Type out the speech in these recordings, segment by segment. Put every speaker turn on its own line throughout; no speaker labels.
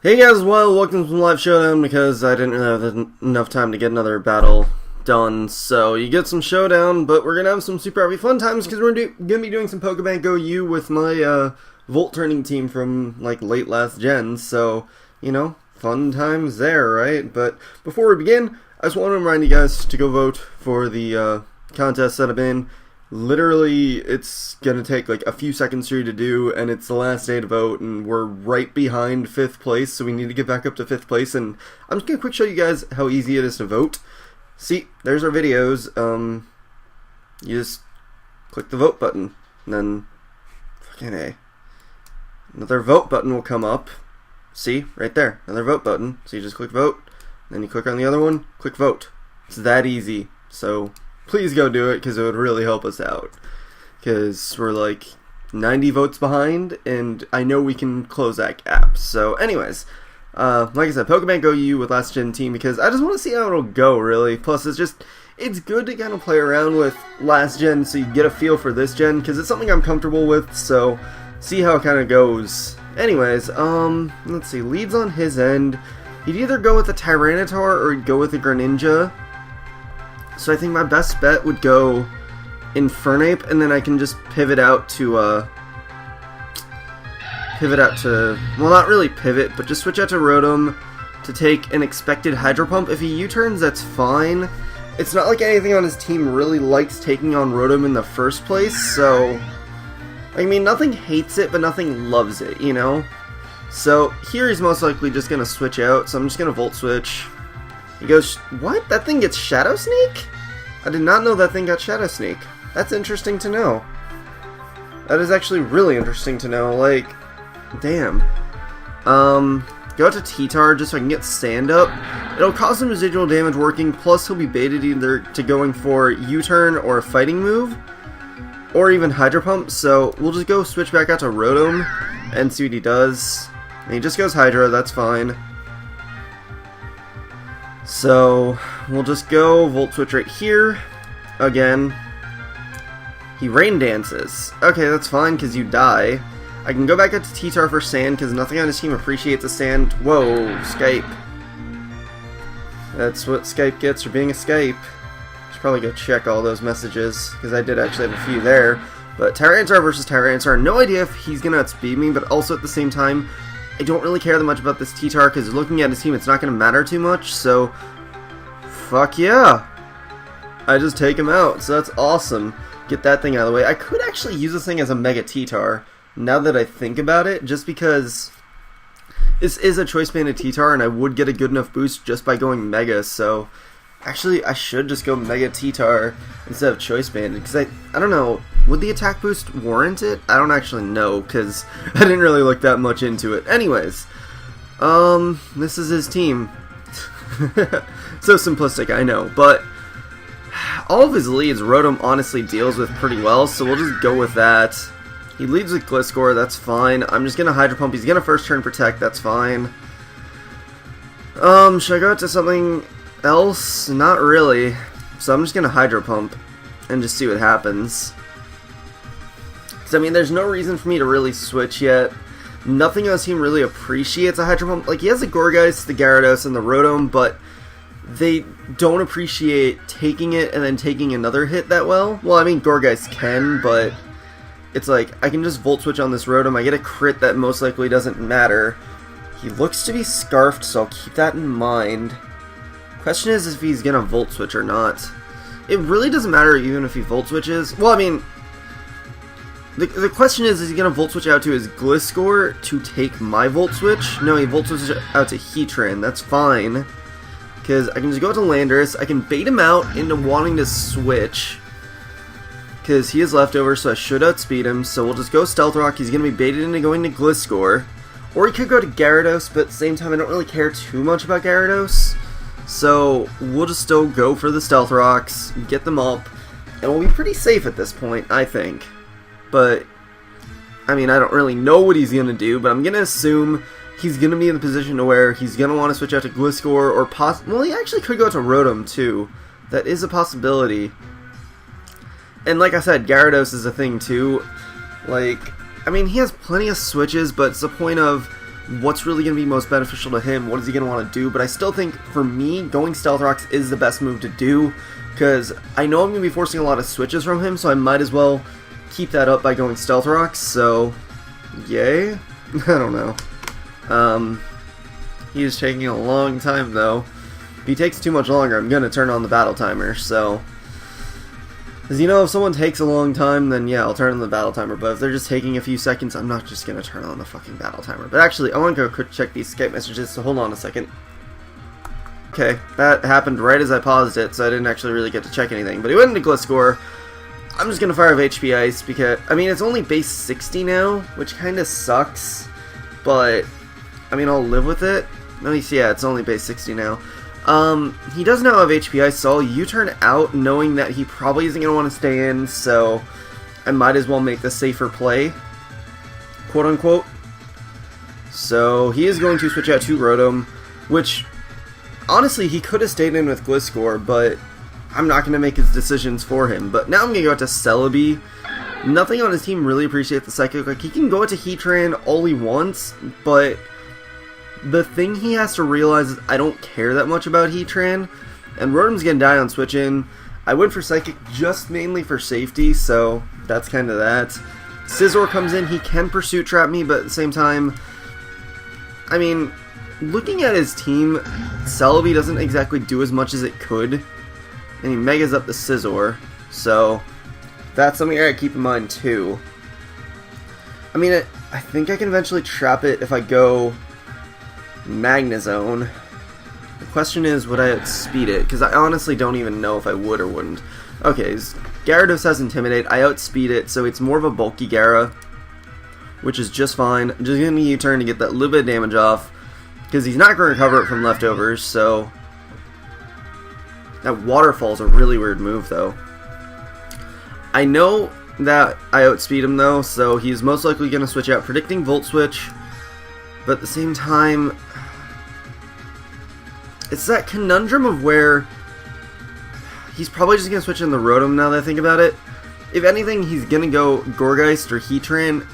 Hey guys, welcome to Live Showdown because I didn't really have enough time to get another battle done. So you get some Showdown, but we're gonna have some super happy fun times because we're gonna be doing some Pokebank OU with my Volt turning team from like late last gen. So you know, fun times there, right? But before we begin, I just want to remind you guys to go vote for the contest that I'm in. Literally, it's gonna take like a few seconds for you to do, and it's the last day to vote, and we're right behind 5th place, so we need to get back up to 5th place, and I'm just gonna quick show you guys how easy it is to vote. See, there's our videos. You just click the vote button, and then, fucking A. Another vote button will come up. See, right there, another vote button. So you just click vote, then you click on the other one, click vote. It's that easy, so please go do it because it would really help us out. Because we're like 90 votes behind, and I know we can close that gap. So anyways, like I said, Pokebank OU with last gen team because I just want to see how it'll go, really. Plus, it's good to kind of play around with last gen so you get a feel for this gen because it's something I'm comfortable with, so see how it kind of goes. Anyways, let's see, leads on his end. He'd either go with the Tyranitar or he'd go with the Greninja. So I think my best bet would go Infernape, and then I can just pivot out to, well, not really pivot, but just switch out to Rotom to take an expected Hydro Pump. If he U-turns, that's fine. It's not like anything on his team really likes taking on Rotom in the first place, so I mean, nothing hates it, but nothing loves it, you know? So here he's most likely just going to switch out, so I'm just going to Volt Switch. He goes, what? That thing gets Shadow Sneak? I did not know that thing got Shadow Sneak. That's interesting to know. That is actually really interesting to know. Like, damn. Go out to T-Tar just so I can get Stand Up. It'll cause some residual damage working, plus he'll be baited either to going for U-Turn or a fighting move, or even Hydro Pump, so we'll just go switch back out to Rotom and see what he does. And he just goes Hydro, that's fine. So, we'll just go Volt Switch right here. Again. He Rain Dances. Okay, that's fine, because you die. I can go back up to T-Tar for Sand, because nothing on his team appreciates a Sand. Whoa, Skype. That's what Skype gets for being a Skype. Should probably go check all those messages, because I did actually have a few there. But Tyranitar versus Tyranitar. No idea if he's going to outspeed me, but also at the same time, I don't really care that much about this T-Tar, because looking at his team, it's not going to matter too much, so fuck yeah. I just take him out, so that's awesome. Get that thing out of the way. I could actually use this thing as a Mega T-Tar, now that I think about it, just because this is a Choice Banded T-Tar, and I would get a good enough boost just by going Mega, so actually I should just go Mega T-Tar instead of Choice Banded, because I don't know, would the attack boost warrant it? I don't actually know, because I didn't really look that much into it. Anyways, this is his team. So simplistic, I know, but all of his leads Rotom honestly deals with pretty well, so we'll just go with that. He leads with Gliscor, that's fine. I'm just gonna Hydro Pump, he's gonna first turn Protect, that's fine. Should I go to something else? Not really. So I'm just gonna Hydro Pump and just see what happens. So I mean, there's no reason for me to really switch yet. Nothing on his team really appreciates a Hydro Pump. Like, he has the Gourgeist, the Gyarados, and the Rotom, but they don't appreciate taking it and then taking another hit that well. Well, I mean, Gourgeist can, but it's like, I can just Volt Switch on this Rotom. I get a crit that most likely doesn't matter. He looks to be Scarfed, so I'll keep that in mind. Question is if he's gonna Volt Switch or not. It really doesn't matter even if he Volt Switches. Well, I mean, the question is he gonna Volt Switch out to his Gliscor to take my Volt Switch? No, he Volt Switches out to Heatran. That's fine. Because I can just go to Landorus. I can bait him out into wanting to switch, because he is leftover, so I should outspeed him. So we'll just go Stealth Rock. He's going to be baited into going to Gliscor. Or he could go to Gyarados, but at the same time, I don't really care too much about Gyarados. So we'll just still go for the Stealth Rocks, get them up, and we'll be pretty safe at this point, I think. But, I mean, I don't really know what he's going to do, but I'm going to assume he's going to be in the position to where he's going to want to switch out to Gliscor, or well, he actually could go to Rotom, too. That is a possibility. And like I said, Gyarados is a thing, too. Like, I mean, he has plenty of switches, but it's the point of, what's really going to be most beneficial to him, what is he going to want to do, but I still think, for me, going Stealth Rocks is the best move to do, because I know I'm going to be forcing a lot of switches from him, so I might as well keep that up by going Stealth Rocks, so, yay? I don't know. He is taking a long time, though. If he takes too much longer, I'm going to turn on the battle timer, so... Because, you know, if someone takes a long time, then yeah, I'll turn on the battle timer, but if they're just taking a few seconds, I'm not just going to turn on the fucking battle timer. But actually, I want to go quick check these Skype messages, so hold on a second. Okay, that happened right as I paused it, so I didn't actually really get to check anything. But he went into Gliscor. I'm just going to fire off HP Ice, because, I mean, it's only base 60 now, which kind of sucks, but, I mean, I'll live with it. At least, yeah, it's only base 60 now. He does now have HP Ice, so I'll U-turn out knowing that he probably isn't going to want to stay in, so I might as well make the safer play, quote-unquote. So he is going to switch out to Rotom, which, honestly, he could have stayed in with Gliscor, but I'm not going to make his decisions for him. But now I'm going to go out to Celebi. Nothing on his team really appreciates the Psychic. Like, he can go out to Heatran all he wants, but... the thing he has to realize is I don't care that much about Heatran, and Rotom's gonna die on switch in. I went for Psychic just mainly for safety, so that's kind of that. Scizor comes in, he can Pursuit Trap me, but at the same time, I mean, looking at his team, Celebi doesn't exactly do as much as it could, and he Megas up the Scizor, so that's something I gotta keep in mind too. I mean, I think I can eventually trap it if I go Magnezone. The question is, would I outspeed it? Because I honestly don't even know if I would or wouldn't. Okay, Gyarados has Intimidate. I outspeed it, so it's more of a bulky Gyara, which is just fine. I'm just going to U-turn to get that little bit of damage off, because he's not going to recover it from leftovers, so... That Waterfall's a really weird move, though. I know that I outspeed him, though, so he's most likely going to switch out, predicting Volt Switch, but at the same time... It's that conundrum of where he's probably just going to switch in the Rotom now that I think about it. If anything, he's going to go Gourgeist or Heatran.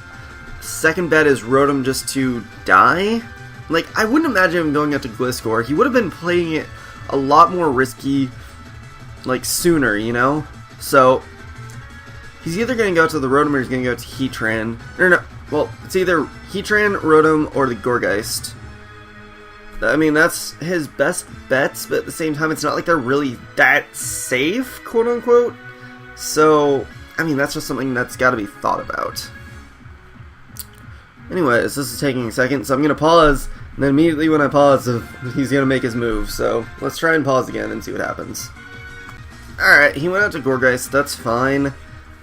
Second bet is Rotom just to die. Like, I wouldn't imagine him going out to Gliscor. He would have been playing it a lot more risky, like, sooner, you know? So, he's either going to go to the Rotom or he's going to go to Heatran. No, well, it's either Heatran, Rotom, or the Gourgeist. I mean, that's his best bets, but at the same time, it's not like they're really that safe, quote-unquote. So, I mean, that's just something that's got to be thought about. Anyways, this is taking a second, so I'm going to pause, and then immediately when I pause, he's going to make his move. So, let's try and pause again and see what happens. Alright, he went out to Gourgeist, that's fine.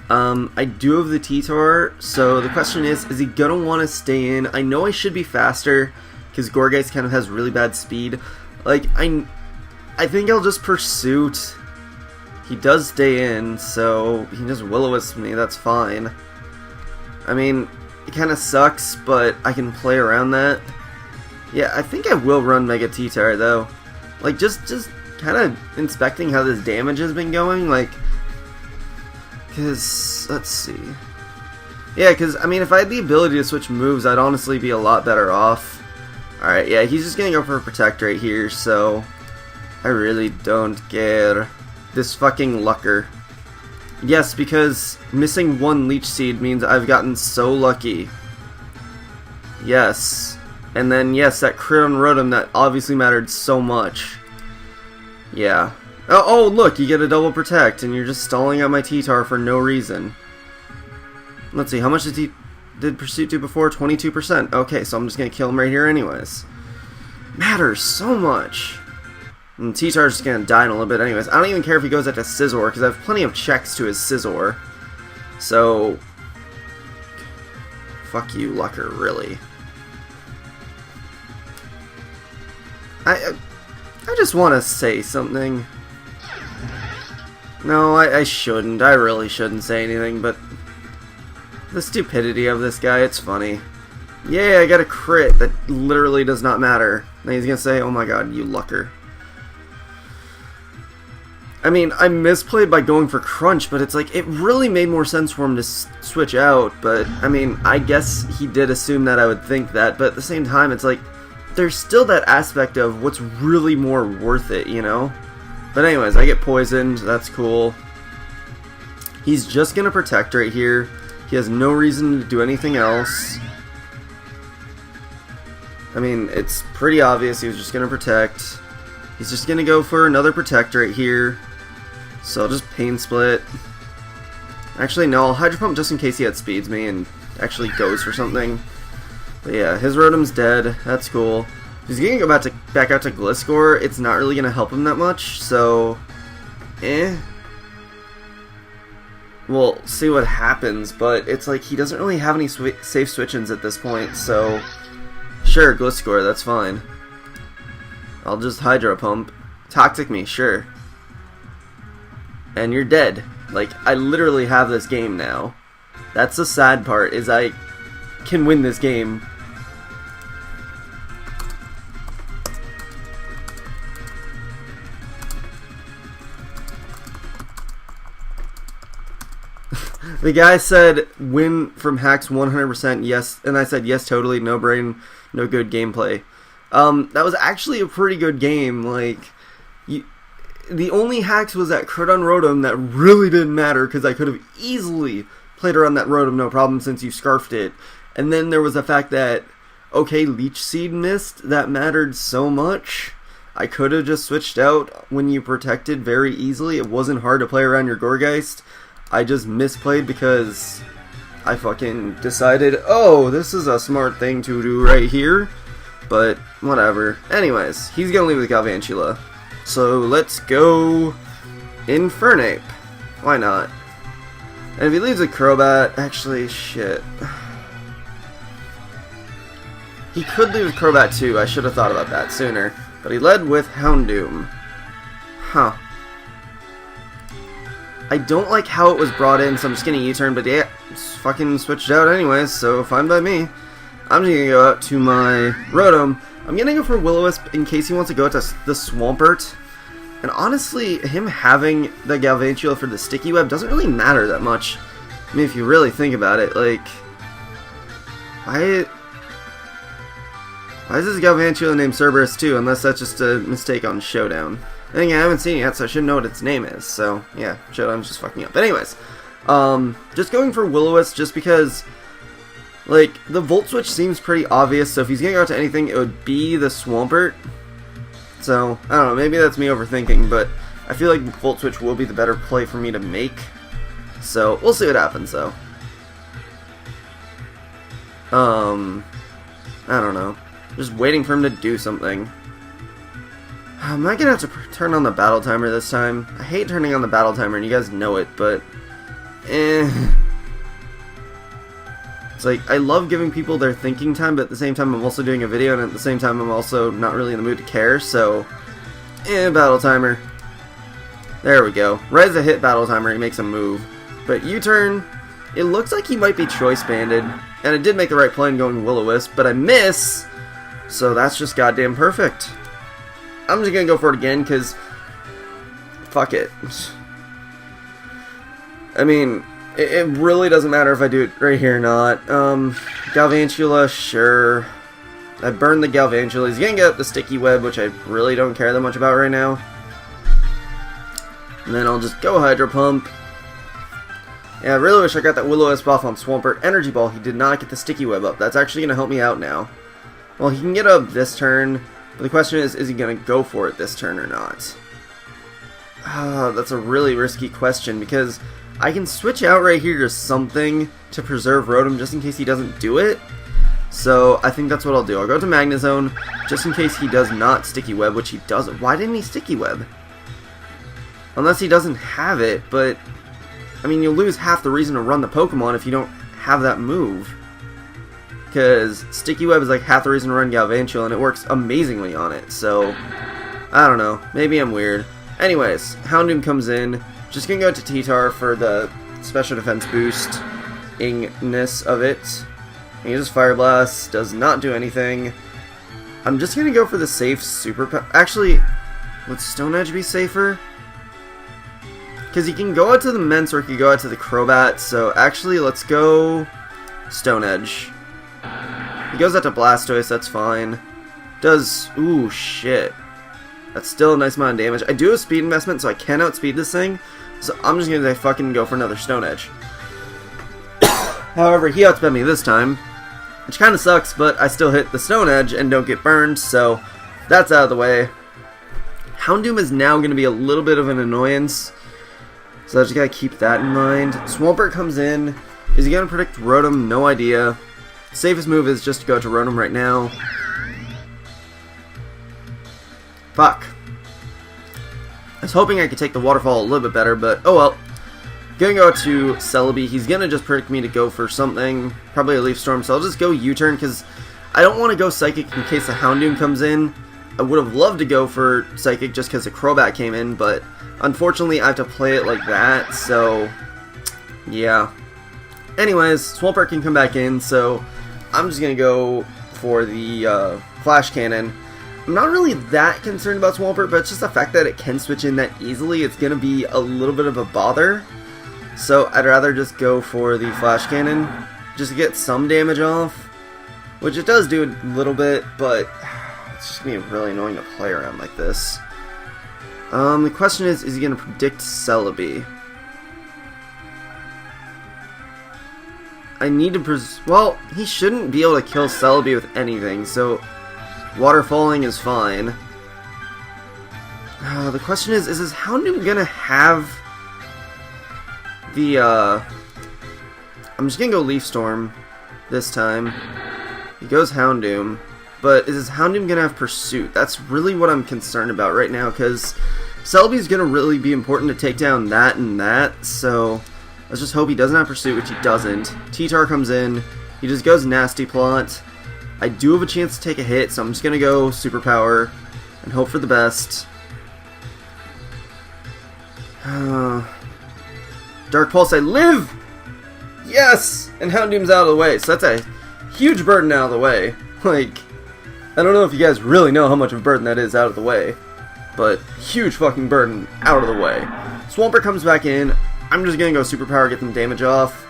I do have the T-Tar, so the question is he going to want to stay in? I know I should be faster, because Gourgeist kind of has really bad speed. Like, I think I'll just Pursuit. He does stay in, so he just Will-O-Wisp me, that's fine. I mean, it kind of sucks, but I can play around that. Yeah, I think I will run Mega T-Tar, though. Like, just kind of inspecting how this damage has been going, like... Because, let's see... Yeah, because, I mean, if I had the ability to switch moves, I'd honestly be a lot better off. Alright, yeah, he's just gonna go for a Protect right here, so... I really don't care. This fucking Lucker. Yes, because missing one Leech Seed means I've gotten so lucky. Yes. And then, yes, that crit on Rotom, that obviously mattered so much. Yeah. Oh, look, you get a double Protect, and you're just stalling out my T-Tar for no reason. Let's see, how much did Pursuit do before? 22%. Okay, so I'm just going to kill him right here anyways. Matters so much. And T-Tar's just going to die in a little bit anyways. I don't even care if he goes out to Scizor, because I have plenty of checks to his Scizor. So... Fuck you, Lucker, really. I just want to say something. No, I shouldn't. I really shouldn't say anything, but... The stupidity of this guy, it's funny. Yeah, I got a crit that literally does not matter. And he's gonna say, oh my god, you Lucker. I mean, I misplayed by going for Crunch, but it's like, it really made more sense for him to switch out, but, I mean, I guess he did assume that I would think that, but at the same time, it's like, there's still that aspect of what's really more worth it, you know? But anyways, I get poisoned, that's cool. He's just gonna protect right here. He has no reason to do anything else. I mean, it's pretty obvious he was just gonna protect. He's just gonna go for another protect right here. So I'll just Pain Split. Actually, no, I'll Hydro Pump just in case he outspeeds me and actually goes for something. But yeah, his Rotom's dead. That's cool. If he's gonna go back out to Gliscor, it's not really gonna help him that much, so... We'll see what happens, but it's like he doesn't really have any safe switch-ins at this point, so... Sure, Gliscor, that's fine. I'll just Hydro Pump. Toxic me, sure. And you're dead. Like, I literally have this game now. That's the sad part, is I can win this game. The guy said, win from hacks 100%, yes, and I said, yes, totally, no brain, no good gameplay. That was actually a pretty good game, like, the only hacks was that crit on Rotom that really didn't matter, because I could have easily played around that Rotom no problem since you scarfed it. And then there was the fact that, okay, Leech Seed missed, that mattered so much. I could have just switched out when you protected very easily. It wasn't hard to play around your Gourgeist. I just misplayed because I fucking decided, oh, this is a smart thing to do right here. But, whatever. Anyways, he's gonna leave with Galvantula. So, let's go Infernape. Why not? And if he leaves a Crobat, actually, shit. He could leave with Crobat too, I should have thought about that sooner. But he led with Houndoom. Huh. I don't like how it was brought in, so I'm just gonna U-turn, but yeah, it's fucking switched out anyways, so fine by me. I'm just gonna go out to my Rotom. I'm gonna go for Will-O-Wisp in case he wants to go out to the Swampert. And honestly, him having the Galvantula for the Sticky Web doesn't really matter that much. I mean, if you really think about it, like... Why is this Galvantula named Cerberus too, unless that's just a mistake on Showdown? I think I haven't seen it yet, so I should know what its name is. So, yeah, Showdown's just fucking up. But anyways, just going for Will-O-Wisp just because, like, the Volt Switch seems pretty obvious, so if he's gonna go out to anything, it would be the Swampert. So, I don't know, maybe that's me overthinking, but I feel like Volt Switch will be the better play for me to make. So, we'll see what happens, though. I don't know. Just waiting for him to do something. Am I gonna have to turn on the battle timer this time? I hate turning on the battle timer, and you guys know it, but... It's like, I love giving people their thinking time, but at the same time I'm also doing a video, and at the same time I'm also not really in the mood to care, so... battle timer. There we go. Right as I hit battle timer, he makes a move. But U-turn, it looks like he might be Choice Banded, and I did make the right play in going Will-O-Wisp, but I miss! So that's just goddamn perfect. I'm just gonna go for it again, because... Fuck it. I mean, it really doesn't matter if I do it right here or not. Galvantula, sure. I burned the Galvantula. He's gonna get the Sticky Web, which I really don't care that much about right now. And then I'll just go Hydro Pump. Yeah, I really wish I got that Will-O-Wisp off on Swampert. Energy Ball, he did not get the Sticky Web up. That's actually gonna help me out now. Well, he can get up this turn. But the question is he going to go for it this turn or not? That's a really risky question, because I can switch out right here to something to preserve Rotom just in case he doesn't do it. So I think that's what I'll do. I'll go to Magnezone just in case he does not Sticky Web, which he doesn't. Why didn't he Sticky Web? Unless he doesn't have it, but... I mean, you'll lose half the reason to run the Pokemon if you don't have that move. Because Sticky Web is like half the reason to run Galvantula, and it works amazingly on it, so... I don't know. Maybe I'm weird. Anyways, Houndoom comes in. Just gonna go to T-Tar for the special defense boost-ingness of it. He uses Fire Blast, does not do anything. I'm just gonna go for the safe Super... Actually, would Stone Edge be safer? Because he can go out to the Mence or he can go out to the Crobat, so actually let's go Stone Edge. He goes out to Blastoise, that's fine. Does, ooh, shit. That's still a nice amount of damage. I do have speed investment, so I can outspeed this thing. So I'm just gonna fucking go for another Stone Edge. However, he outsped me this time, which kind of sucks, but I still hit the Stone Edge and don't get burned, so that's out of the way. Houndoom is now going to be a little bit of an annoyance, so I just gotta keep that in mind. Swampert comes in. Is he going to predict Rotom? No idea. Safest move is just to go to Rotom right now. Fuck. I was hoping I could take the Waterfall a little bit better, but oh well. Gonna go to Celebi. He's gonna just predict me to go for something, probably a Leaf Storm, so I'll just go U-turn because I don't want to go Psychic in case the Houndoom comes in. I would have loved to go for Psychic just because the Crobat came in, but unfortunately I have to play it like that, so yeah. Anyways, Swampert can come back in, so I'm just gonna go for the Flash Cannon. I'm not really that concerned about Swampert, but it's just the fact that it can switch in that easily. It's gonna be a little bit of a bother. So I'd rather just go for the Flash Cannon, just to get some damage off, which it does do a little bit, but it's just going to be really annoying to play around like this. The question is he going to predict Celebi? I need to well, he shouldn't be able to kill Celebi with anything, so Waterfalling is fine. The question is his Houndoom going to have the, I'm just gonna go Leaf Storm this time. He goes Houndoom, but is his Houndoom gonna have Pursuit? That's really what I'm concerned about right now, because Celebi's gonna really be important to take down that and that, so let's just hope he doesn't have Pursuit, which he doesn't. T-Tar comes in, he just goes Nasty Plot. I do have a chance to take a hit, so I'm just gonna go Superpower and hope for the best. Dark Pulse, I live! Yes! And Houndoom's out of the way, so that's a huge burden out of the way. Like, I don't know if you guys really know how much of a burden that is out of the way, but huge fucking burden out of the way. Swampert comes back in. I'm just gonna go Superpower, get them damage off.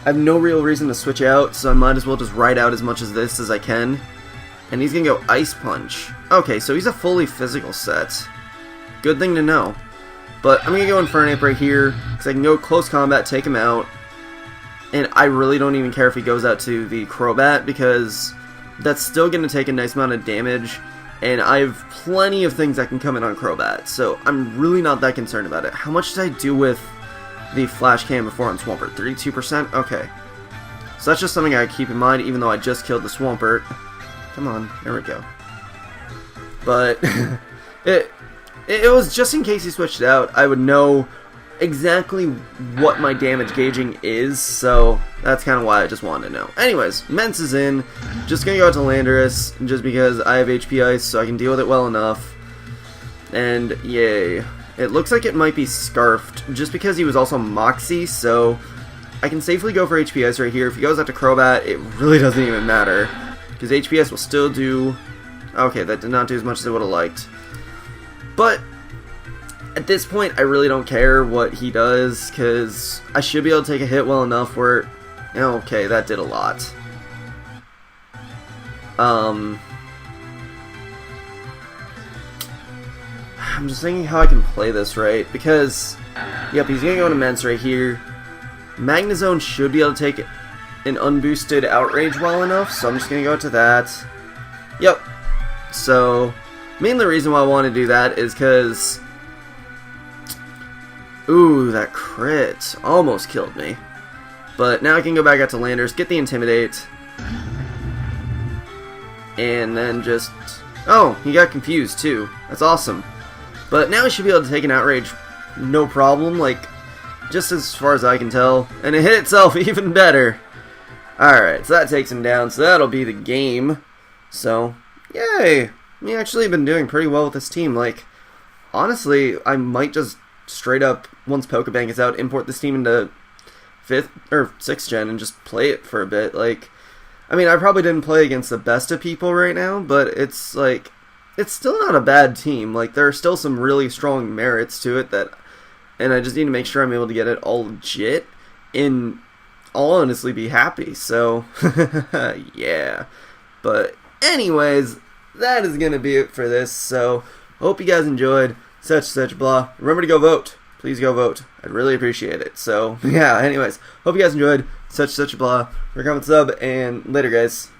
I have no real reason to switch out, so I might as well just ride out as much of this as I can. And he's gonna go Ice Punch. Okay, so he's a fully physical set. Good thing to know. But I'm going to go Infernape right here, because I can go close combat, take him out, and I really don't even care if he goes out to the Crobat, because that's still going to take a nice amount of damage, and I have plenty of things that can come in on Crobat, so I'm really not that concerned about it. How much did I do with the Flash Cannon before on Swampert? 32%? Okay. So that's just something I keep in mind, even though I just killed the Swampert. Come on, there we go. But, It was just in case he switched out, I would know exactly what my damage gauging is, so that's kind of why I just wanted to know. Anyways, Mence is in, just gonna go out to Landorus, just because I have HP Ice, so I can deal with it well enough. And yay. It looks like it might be Scarfed, just because he was also Moxie, so I can safely go for HP Ice right here. If he goes out to Crobat, it really doesn't even matter, because HP Ice will still do... Okay, that did not do as much as I would have liked. But at this point, I really don't care what he does, because I should be able to take a hit well enough where... Okay, that did a lot. I'm just thinking how I can play this right, because... Yep, he's going to go to Mence right here. Magnezone should be able to take an unboosted Outrage well enough, so I'm just going to go to that. Yep. So... Mainly the reason why I want to do that is because... Ooh, that crit almost killed me. But now I can go back out to Landers, get the Intimidate. And then just... Oh, he got confused too. That's awesome. But now he should be able to take an Outrage no problem, like, just as far as I can tell. And it hit itself even better. Alright, so that takes him down, so that'll be the game. So, yay! We actually have been doing pretty well with this team. Like, honestly, I might just straight up, once Pokebank is out, import this team into 5th or 6th gen and just play it for a bit. Like, I mean, I probably didn't play against the best of people right now, but it's like, it's still not a bad team. Like, there are still some really strong merits to it that and I just need to make sure I'm able to get it all legit, and I'll honestly be happy. So, yeah. But anyways, that is going to be it for this. So, hope you guys enjoyed. Such blah. Remember to go vote. Please go vote. I'd really appreciate it. So, yeah, anyways, hope you guys enjoyed. Such blah. For comment, sub, and later, guys.